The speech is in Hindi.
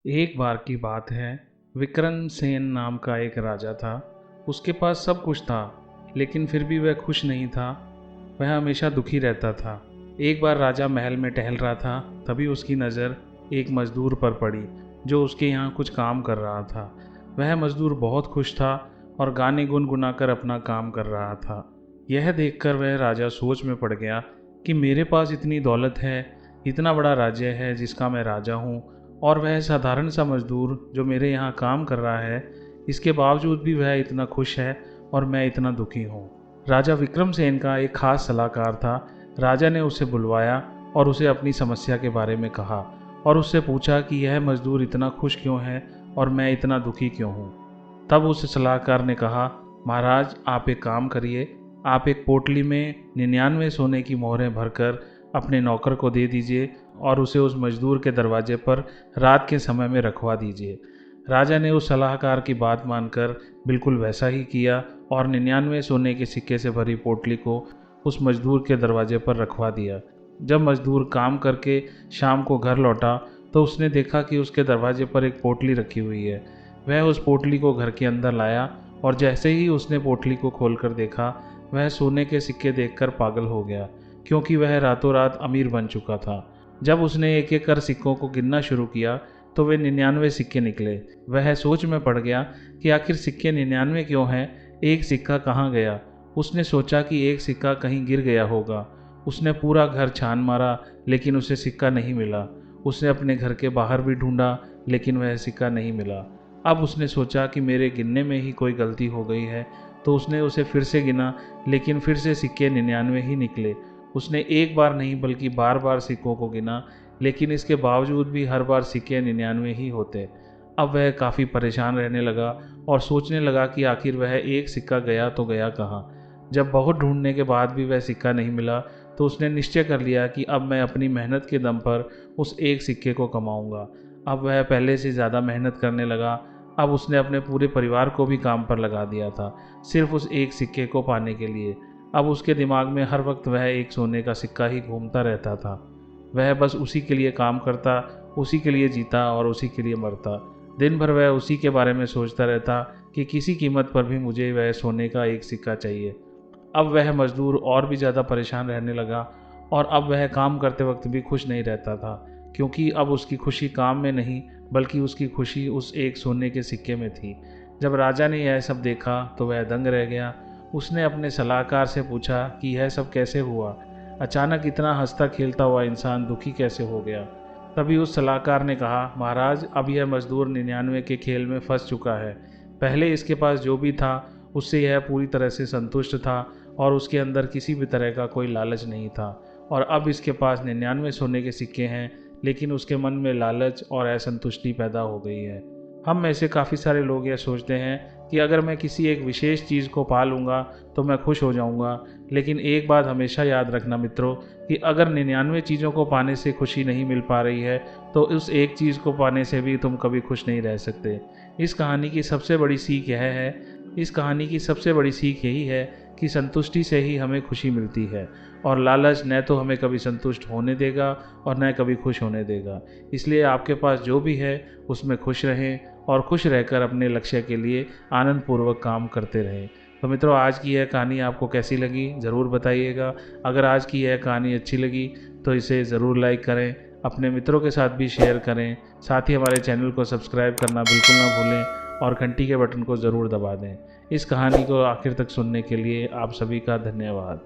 एक बार की बात है। विक्रमसेन नाम का एक राजा था। उसके पास सब कुछ था, लेकिन फिर भी वह खुश नहीं था। वह हमेशा दुखी रहता था। एक बार राजा महल में टहल रहा था, तभी उसकी नज़र एक मजदूर पर पड़ी जो उसके यहाँ कुछ काम कर रहा था। वह मजदूर बहुत खुश था और गाने गुनगुनाकर अपना काम कर रहा था। यह देखकर वह राजा सोच में पड़ गया कि मेरे पास इतनी दौलत है, इतना बड़ा राज्य है जिसका मैं राजा हूँ, और वह साधारण सा मजदूर जो मेरे यहाँ काम कर रहा है, इसके बावजूद भी वह इतना खुश है और मैं इतना दुखी हूँ। राजा विक्रमसेन का एक खास सलाहकार था। राजा ने उसे बुलवाया और उसे अपनी समस्या के बारे में कहा और उससे पूछा कि यह मजदूर इतना खुश क्यों है और मैं इतना दुखी क्यों हूँ। तब उस सलाहकार ने कहा, महाराज आप एक काम करिए, आप एक पोटली में 99 सोने की मोहरें भरकर अपने नौकर को दे दीजिए और उसे उस मजदूर के दरवाजे पर रात के समय में रखवा दीजिए। राजा ने उस सलाहकार की बात मानकर बिल्कुल वैसा ही किया और 99 सोने के सिक्के से भरी पोटली को उस मजदूर के दरवाजे पर रखवा दिया। जब मजदूर काम करके शाम को घर लौटा तो उसने देखा कि उसके दरवाजे पर एक पोटली रखी हुई है। वह उस पोटली को घर के अंदर लाया और जैसे ही उसने पोटली को खोलकर देखा, वह सोने के सिक्के देखकर पागल हो गया, क्योंकि वह रातों रात अमीर बन चुका था। जब उसने एक एक कर सिक्कों को गिनना शुरू किया तो वे 99 सिक्के निकले। वह सोच में पड़ गया कि आखिर सिक्के 99 क्यों हैं, एक सिक्का कहाँ गया। उसने सोचा कि एक सिक्का कहीं गिर गया होगा। उसने पूरा घर छान मारा, लेकिन उसे सिक्का नहीं मिला। उसने अपने घर के बाहर भी ढूंढा, लेकिन वह सिक्का नहीं मिला। अब उसने सोचा कि मेरे गिनने में ही कोई गलती हो गई है, तो उसने उसे फिर से गिना, लेकिन फिर से सिक्के 99 ही निकले। उसने एक बार नहीं बल्कि बार बार सिक्कों को गिना, लेकिन इसके बावजूद भी हर बार सिक्के 99 ही होते। अब वह काफ़ी परेशान रहने लगा और सोचने लगा कि आखिर वह एक सिक्का गया तो गया कहाँ। जब बहुत ढूंढने के बाद भी वह सिक्का नहीं मिला तो उसने निश्चय कर लिया कि अब मैं अपनी मेहनत के दम पर उस एक सिक्के को कमाऊंगा। अब वह पहले से ज़्यादा मेहनत करने लगा। अब उसने अपने पूरे परिवार को भी काम पर लगा दिया था, सिर्फ उस एक सिक्के को पाने के लिए। अब उसके दिमाग में हर वक्त वह एक सोने का सिक्का ही घूमता रहता था। वह बस उसी के लिए काम करता, उसी के लिए जीता और उसी के लिए मरता। दिन भर वह उसी के बारे में सोचता रहता कि किसी कीमत पर भी मुझे वह सोने का एक सिक्का चाहिए। अब वह मजदूर और भी ज़्यादा परेशान रहने लगा और अब वह काम करते वक्त भी खुश नहीं रहता था, क्योंकि अब उसकी खुशी काम में नहीं बल्कि उसकी खुशी उस एक सोने के सिक्के में थी। जब राजा ने यह सब देखा तो वह दंग रह गया। उसने अपने सलाहकार से पूछा कि यह सब कैसे हुआ, अचानक इतना हंसता खेलता हुआ इंसान दुखी कैसे हो गया। तभी उस सलाहकार ने कहा, महाराज अब यह मजदूर 99 के खेल में फंस चुका है। पहले इसके पास जो भी था उससे यह पूरी तरह से संतुष्ट था और उसके अंदर किसी भी तरह का कोई लालच नहीं था, और अब इसके पास 99 सोने के सिक्के हैं, लेकिन उसके मन में लालच और असंतुष्टि पैदा हो गई है। हम में से काफ़ी सारे लोग यह सोचते हैं कि अगर मैं किसी एक विशेष चीज़ को पा लूँगा तो मैं खुश हो जाऊँगा, लेकिन एक बात हमेशा याद रखना मित्रों, कि अगर 99 चीज़ों को पाने से खुशी नहीं मिल पा रही है तो उस एक चीज़ को पाने से भी तुम कभी खुश नहीं रह सकते। इस कहानी की सबसे बड़ी सीख यह है इस कहानी की सबसे बड़ी सीख यही है कि संतुष्टि से ही हमें खुशी मिलती है, और लालच न तो हमें कभी संतुष्ट होने देगा और न कभी खुश होने देगा। इसलिए आपके पास जो भी है उसमें खुश रहें और खुश रहकर अपने लक्ष्य के लिए आनंदपूर्वक काम करते रहें। तो मित्रों, आज की यह कहानी आपको कैसी लगी ज़रूर बताइएगा। अगर आज की यह कहानी अच्छी लगी तो इसे ज़रूर लाइक करें, अपने मित्रों के साथ भी शेयर करें। साथ ही हमारे चैनल को सब्सक्राइब करना बिल्कुल ना भूलें और घंटी के बटन को ज़रूर दबा दें। इस कहानी को आखिर तक सुनने के लिए आप सभी का धन्यवाद।